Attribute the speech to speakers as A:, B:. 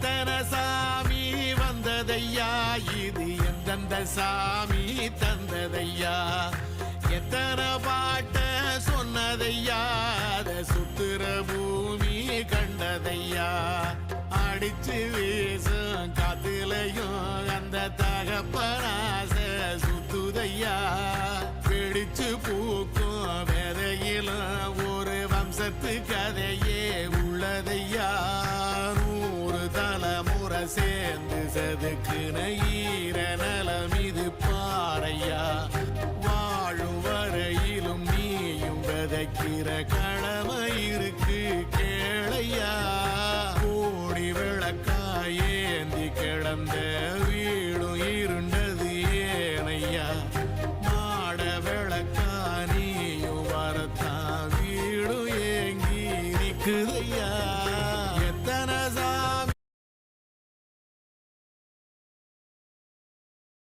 A: எத்தனை சாமி வந்ததையா, இது எந்தெந்த சாமி தந்ததையா, எத்தனை பாட்ட சொன்னதையா, அத சுத்துற பூமி கண்டதையா, அடிச்சு வீசும் காத்துலையும் அந்த தகப்பனாச சுத்துதையா, பிடிச்சு பூக்கும் வேதையிலும் ஒரு வம்சத்து கதையே உள்ளதையா, 100 தலைமுறை சேர்ந்து செதுக்குன ஈர நலம் இது பாறையா, வாழும் வரையிலும் நீயும் விதைக்கிற கடமை இருக்கு கேளையா, கோடி விளக்காயேந்தி கிடந்த